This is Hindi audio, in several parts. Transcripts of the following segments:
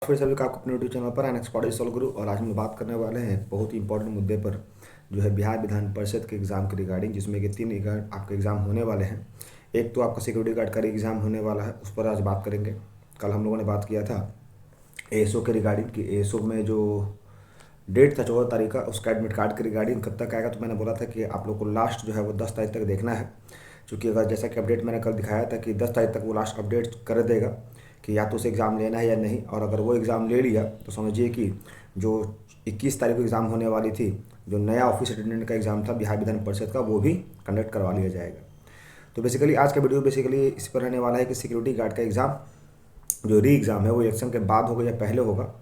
फिर सभी का आपको अपने यूट्यूब चैनल पर एनएक्स पॉलिसी सॉल्व गुरु। और आज हम बात करने वाले हैं बहुत ही इंपॉर्टेंट मुद्दे पर, जो है बिहार विधान परिषद के एग्ज़ाम के रिगार्डिंग, जिसमें कि तीन आपके एग्ज़ाम होने वाले हैं। एक तो आपका सिक्योरिटी गार्ड का एग्ज़ाम होने वाला है, उस पर आज बात करेंगे। कल हम लोगों ने बात किया था एएसओ के रिगार्डिंग कि एएसओ में जो डेट था 14 तारीख का, उसका एडमिट कार्ड के रिगार्डिंग कब तक आएगा। तो मैंने बोला था कि आप लोग को लास्ट जो है वो 10 तारीख तक देखना है, क्योंकि अगर जैसा कि अपडेट मैंने कल दिखाया था कि 10 तारीख तक वो लास्ट अपडेट कर देगा कि या तो उसे एग्ज़ाम लेना है या नहीं। और अगर वो एग्ज़ाम ले लिया तो समझिए कि जो 21 तारीख को एग्ज़ाम होने वाली थी, जो नया ऑफिस अटेंडेंट का एग्ज़ाम था बिहार विधान परिषद का, वो भी कंडक्ट करवा लिया जाएगा। तो बेसिकली आज का वीडियो बेसिकली इस पर रहने वाला है कि सिक्योरिटी गार्ड का एग्ज़ाम जो री एग्ज़ाम है वो इलेक्शन के बाद होगा या पहले होगा।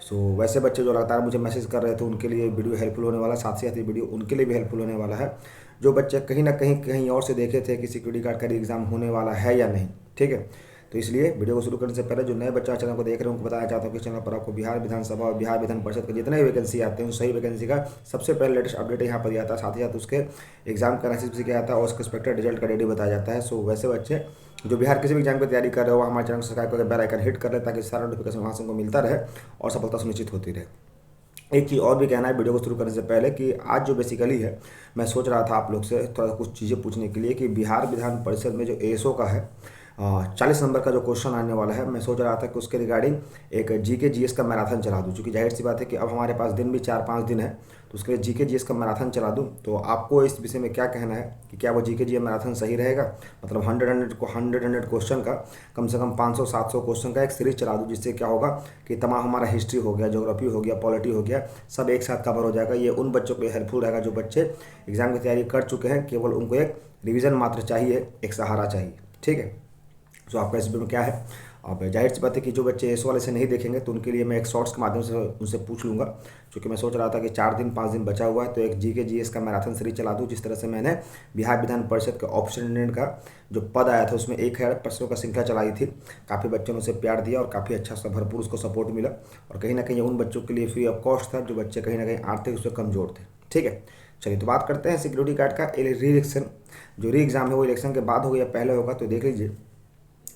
सो वैसे बच्चे जो लगातार मुझे मैसेज कर रहे थे उनके लिए वीडियो हेल्पफुल होने वाला है, साथ ही साथ ये वीडियो उनके लिए भी हेल्पफुल होने वाला है जो बच्चे कहीं ना कहीं और से देखे थे कि सिक्योरिटी गार्ड का री एग्ज़ाम होने वाला है या नहीं। ठीक है, तो इसलिए वीडियो को शुरू करने से पहले जो नए बच्चा चैनल को देख रहे हैं उनको बताना चाहता हूँ कि चैनल पर आपको बिहार विधानसभा और बिहार विधान परिषद के जितने भी वैकेंसी आते हैं उन सही वैकेंसी का सबसे पहले लेटेस्ट अपडेट यहाँ पर आता है। साथ ही साथ उसके एग्जाम का एनालिसिस भी किया जाता है और उसके एक्सपेक्टेड रिजल्ट का डेट बताया जाता है। सो वैसे बच्चे जो बिहार किसी भी एग्जाम की तैयारी कर रहे हो हमारे चैनल को सब्सक्राइब करके बेल आइकन हिट कर ले, ताकि सारा नोटिफिकेशन वहाँ से उनको मिलता रहे और सफलता सुनिश्चित होती रहे। एक चीज़ और भी कहना है वीडियो को शुरू करने से पहले कि आज जो बेसिकली है, मैं सोच रहा था आप लोग से थोड़ा कुछ चीज़ें पूछने के लिए कि बिहार विधान परिषद में जो एएसओ का है 40 नंबर का जो क्वेश्चन आने वाला है, मैं सोच रहा था कि उसके रिगार्डिंग एक जीके जीएस का मैराथन चला दूं, क्योंकि जाहिर सी बात है कि अब हमारे पास दिन भी 4-5 दिन है, तो उसके लिए जीके जीएस का मैराथन चला दूं। तो आपको इस विषय में क्या कहना है कि क्या वो जीके जीएस मैराथन सही रहेगा? मतलब 100 क्वेश्चन का कम से कम 500-700 क्वेश्चन का एक सीरीज चला दूँ, जिससे क्या होगा कि तमाम हमारा हिस्ट्री हो गया, ज्योग्राफी हो गया, पॉलिटी हो गया, सब एक साथ कवर हो जाएगा। ये उन बच्चों के लिए हेल्पफुल रहेगा जो बच्चे एग्जाम की तैयारी कर चुके हैं, केवल उनको एक रिविज़न मात्र चाहिए, एक सहारा चाहिए। ठीक है, तो आपका इस में क्या है, अब जाहिर सी बात है कि जो बच्चे एस वाले से नहीं देखेंगे तो उनके लिए मैं एक शॉर्ट्स के माध्यम से उनसे पूछ लूँगा, क्योंकि मैं सोच रहा था कि 4-5 दिन बचा हुआ है, तो एक जीके जीएस का मैराथन सीरीज चला दूँ, जिस तरह से मैंने बिहार विधान परिषद के ऑफिस अटेंडेंट का जो पद आया था उसमें 1000 प्रश्नों का श्रृंखला चलाई थी। काफ़ी बच्चों ने उसे प्यार दिया और काफ़ी अच्छा सा भरपूर उसको सपोर्ट मिला, और कहीं ना कहीं उन बच्चों के लिए फ्री ऑफ कॉस्ट था जो बच्चे कहीं ना कहीं आर्थिक उससे कमजोर थे। ठीक है, चलिए तो बात करते हैं सिक्योरिटी गार्ड का री इलेक्शन। जो री एग्ज़ाम है वो इलेक्शन के बाद होगा या पहले होगा, तो देख लीजिए।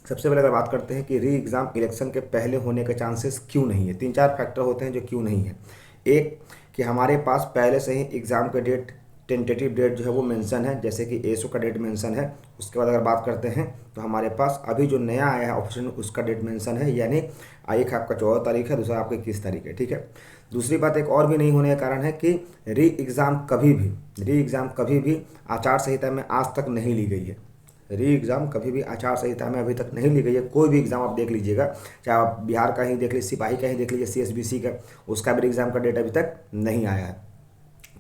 सबसे पहले अगर बात करते हैं कि री एग्ज़ाम इलेक्शन के पहले होने के चांसेस क्यों नहीं है, 3-4 फैक्टर होते हैं जो क्यों नहीं है। एक कि हमारे पास पहले से ही एग्ज़ाम का डेट, टेंटेटिव डेट जो है वो मेंशन है, जैसे कि एसओ का डेट मेंशन है। उसके बाद अगर बात करते हैं तो हमारे पास अभी जो नया आया है ऑप्शन उसका डेट मेंशन है, यानी एक आपका 14 तारीख है, दूसरा आपका 21 तारीख है। ठीक है, दूसरी बात एक और भी नहीं होने का कारण है कि री एग्ज़ाम कभी भी आचार संहिता में आज तक नहीं ली गई है। री एग्ज़ाम कभी भी आचार संहिता में अभी तक नहीं ली गई है। कोई भी एग्ज़ाम आप देख लीजिएगा, चाहे आप बिहार का ही देख लीजिए, सिपाही का ही देख लीजिए, सीएसबीसी का, उसका भी एग्ज़ाम का डेट अभी तक नहीं आया है।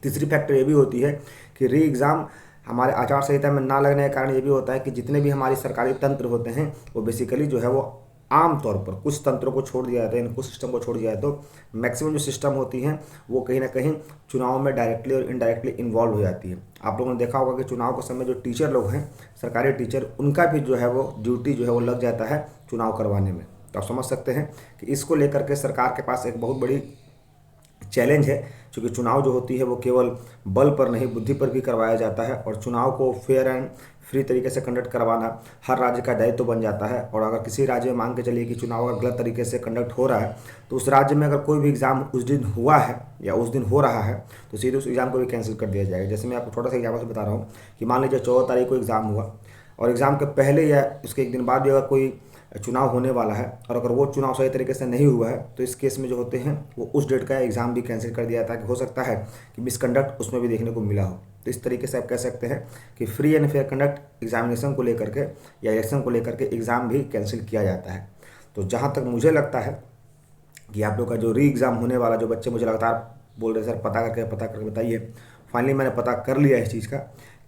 तीसरी फैक्टर ये भी होती है कि री एग्ज़ाम हमारे आचार संहिता में ना लगने के कारण ये भी होता है कि जितने भी हमारी सरकारी तंत्र होते हैं वो बेसिकली जो है वो आम तौर पर कुछ तंत्रों को छोड़ दिया जाता है, कुछ सिस्टम को छोड़ दिया जाए तो मैक्सिमम जो सिस्टम होती हैं वो कहीं ना कहीं चुनाव में डायरेक्टली और इनडायरेक्टली इन्वॉल्व हो जाती है। आप लोगों ने देखा होगा कि चुनाव के समय जो टीचर लोग हैं, सरकारी टीचर, उनका भी जो है वो ड्यूटी जो है वो लग जाता है चुनाव करवाने में। तो आप समझ सकते हैं कि इसको लेकर के सरकार के पास एक बहुत बड़ी चैलेंज है, क्योंकि चुनाव जो होती है वो केवल बल पर नहीं बुद्धि पर भी करवाया जाता है, और चुनाव को फेयर एंड फ्री तरीके से कंडक्ट करवाना हर राज्य का दायित्व बन जाता है। और अगर किसी राज्य में मान के चलिए कि चुनाव अगर गलत तरीके से कंडक्ट हो रहा है, तो उस राज्य में अगर कोई भी एग्ज़ाम उस दिन हुआ है या उस दिन हो रहा है तो सीधे उस एग्ज़ाम को भी कैंसिल कर दिया जाएगा। जैसे मैं आपको छोटा सा एग्जाम्पल से बता रहा हूँ कि मान लीजिए 14 तारीख को एग्ज़ाम हुआ और एग्ज़ाम के पहले या उसके एक दिन बाद भी अगर कोई चुनाव होने वाला है और अगर वो चुनाव सही तरीके से नहीं हुआ है, तो इस केस में जो होते हैं वो उस डेट का एग्ज़ाम भी कैंसिल कर दिया जाता है कि हो सकता है कि मिसकंडक्ट उसमें भी देखने को मिला हो। तो इस तरीके से आप कह सकते हैं कि free and fair conduct examination को लेकर के या इलेक्शन को लेकर के एग्ज़ाम भी कैंसिल किया जाता है। तो जहाँ तक मुझे लगता है कि आप लोग का जो री एग्ज़ाम होने वाला, जो बच्चे मुझे लगातार बोल रहे सर पता करके बताइए, फाइनली मैंने पता कर लिया इस चीज़ का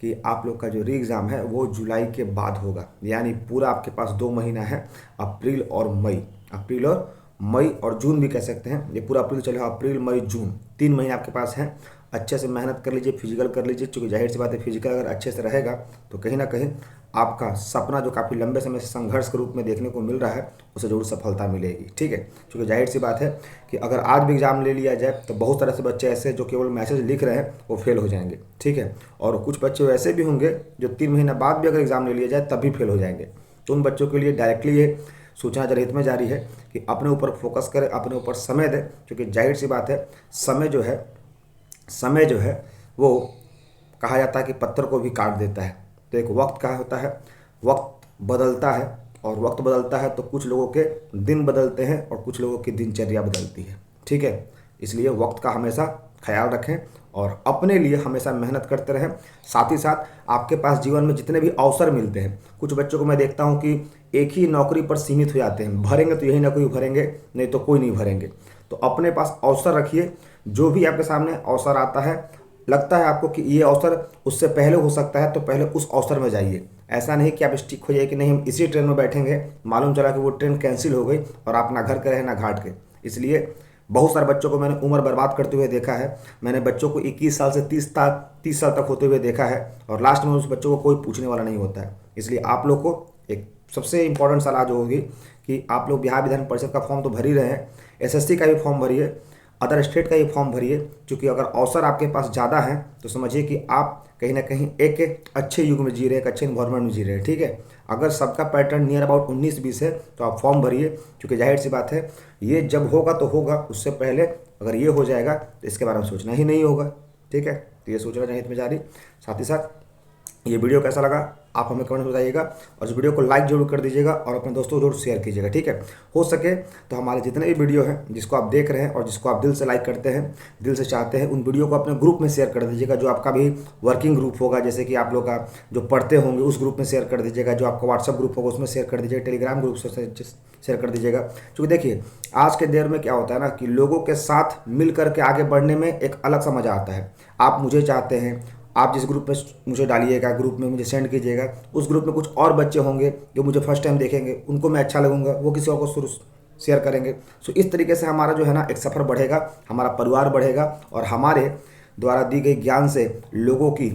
कि आप लोग का जो री एग्ज़ाम है वो जुलाई के बाद होगा, यानी पूरा आपके पास 2 महीना है, अप्रैल और मई और जून भी कह सकते हैं। ये पूरा अप्रैल चलेगा, अप्रैल मई जून 3 महीने आपके पास हैं। अच्छे से मेहनत कर लीजिए, फिजिकल कर लीजिए, क्योंकि जाहिर सी बात है फिजिकल अगर अच्छे से रहेगा तो कहीं ना कहीं आपका सपना जो काफ़ी लंबे समय से संघर्ष के रूप में देखने को मिल रहा है उसे जरूर सफलता मिलेगी। ठीक है, क्योंकि जाहिर सी बात है कि अगर आज भी एग्ज़ाम ले लिया जाए तो बहुत तरह से बच्चे ऐसे जो केवल मैसेज लिख रहे हैं वो फेल हो जाएंगे। ठीक है, और कुछ बच्चे ऐसे भी होंगे जो 3 महीना बाद भी अगर एग्ज़ाम ले लिया जाए तब भी फेल हो जाएंगे। तो उन बच्चों के लिए डायरेक्टली ये सूचना जनहित में जारी है कि अपने ऊपर फोकस करें, अपने ऊपर समय दें, क्योंकि जाहिर सी बात है समय जो है वो कहा जाता है कि पत्थर को भी काट देता है। तो एक वक्त का होता है, वक्त बदलता है, और वक्त बदलता है तो कुछ लोगों के दिन बदलते हैं और कुछ लोगों की दिनचर्या बदलती है। ठीक है, इसलिए वक्त का हमेशा ख्याल रखें और अपने लिए हमेशा मेहनत करते रहें। साथ ही साथ आपके पास जीवन में जितने भी अवसर मिलते हैं, कुछ बच्चों को मैं देखता हूं कि एक ही नौकरी पर सीमित हो जाते हैं, भरेंगे तो यही नौकरी भरेंगे, नहीं तो कोई नहीं भरेंगे। तो अपने पास अवसर रखिए, जो भी आपके सामने अवसर आता है, लगता है आपको कि ये अवसर उससे पहले हो सकता है, तो पहले उस अवसर में जाइए। ऐसा नहीं कि आप स्टिक हो जाइए कि नहीं हम इसी ट्रेन में बैठेंगे, मालूम चला कि वो ट्रेन कैंसिल हो गई और आप ना घर के रहे ना घाट के। इसलिए बहुत सारे बच्चों को मैंने उम्र बर्बाद करते हुए देखा है। मैंने बच्चों को 21 साल से 30 साल तक होते हुए देखा है, और लास्ट में उस बच्चों को कोई पूछने वाला नहीं होता है। इसलिए आप लोग को एक सबसे इंपॉर्टेंट सलाह जो होगी कि आप लोग बिहार विधान परिषद का फॉर्म तो भर ही रहे हैं, एसएससी का भी फॉर्म भरिए, अदर स्टेट का ही फॉर्म भरिए, क्योंकि अगर अवसर आपके पास ज़्यादा है तो समझिए कि आप कहीं ना कहीं एक अच्छे युग में जी रहे हैं, एक अच्छे इन्वायरमेंट में जी रहे हैं। ठीक है, अगर सबका पैटर्न नियर अबाउट 19-20 है तो आप फॉर्म भरिए, क्योंकि जाहिर सी बात है ये जब होगा तो होगा, उससे पहले अगर ये हो जाएगा तो इसके बारे में सोचना ही नहीं होगा। ठीक है, तो ये सोचना जनहित में जारी। साथ ही साथ ये वीडियो कैसा लगा आप हमें कमेंट में बताइएगा, और इस वीडियो को लाइक जरूर कर दीजिएगा और अपने दोस्तों को जरूर शेयर कीजिएगा। ठीक है, हो सके तो हमारे जितने भी वीडियो हैं जिसको आप देख रहे हैं और जिसको आप दिल से लाइक करते हैं, दिल से चाहते हैं, उन वीडियो को अपने ग्रुप में शेयर कर दीजिएगा, जो आपका भी वर्किंग ग्रुप होगा, जैसे कि आप लोग का जो पढ़ते होंगे उस ग्रुप में शेयर कर दीजिएगा, जो आपका व्हाट्सअप ग्रुप होगा उसमें शेयर कर दीजिएगा, टेलीग्राम ग्रुप से शेयर कर दीजिएगा। क्योंकि देखिए आज के दौर में क्या होता है ना कि लोगों के साथ मिल करके आगे बढ़ने में एक अलग सा मजा आता है। आप मुझे चाहते हैं, आप जिस ग्रुप में मुझे डालिएगा, ग्रुप में मुझे सेंड कीजिएगा, उस ग्रुप में कुछ और बच्चे होंगे जो मुझे फर्स्ट टाइम देखेंगे, उनको मैं अच्छा लगूंगा, वो किसी और को शेयर करेंगे। सो इस तरीके से हमारा जो है ना एक सफ़र बढ़ेगा, हमारा परिवार बढ़ेगा, और हमारे द्वारा दी गई ज्ञान से लोगों की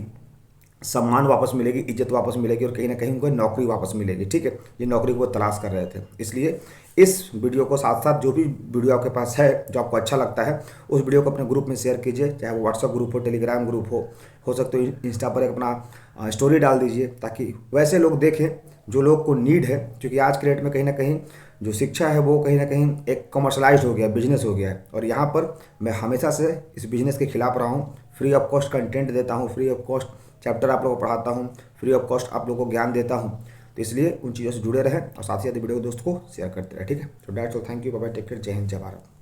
सम्मान वापस मिलेगी, इज्जत वापस मिलेगी, और कहीं ना कहीं उनको नौकरी वापस मिलेगी। ठीक है, ये नौकरी को वो तलाश कर रहे थे। इसलिए इस वीडियो को साथ साथ जो भी वीडियो आपके पास है जो आपको अच्छा लगता है, उस वीडियो को अपने ग्रुप में शेयर कीजिए, चाहे वो व्हाट्सअप ग्रुप हो, टेलीग्राम ग्रुप हो सकते तो इंस्टा पर एक अपना स्टोरी डाल दीजिए, ताकि वैसे लोग देखें जो लोग को नीड है। क्योंकि आज के डेट में कहीं ना कहीं जो शिक्षा है वो कहीं ना कहीं एक कमर्शलाइज्ड हो गया, बिजनेस हो गया है, और यहाँ पर मैं हमेशा से इस बिजनेस के खिलाफ रहा हूँ। फ्री ऑफ कॉस्ट कंटेंट देता हूँ, फ्री ऑफ कॉस्ट चैप्टर आप लोगों को पढ़ाता हूँ, फ्री ऑफ कॉस्ट आप लोगों को ज्ञान देता हूँ। तो इसलिए उन चीज़ों से जुड़े रहें और साथ ही साथ वीडियो को दोस्त को शेयर करते रहें। ठीक है, तो that's all, thank you, bye bye, take care, जय हिंद, जय भारत।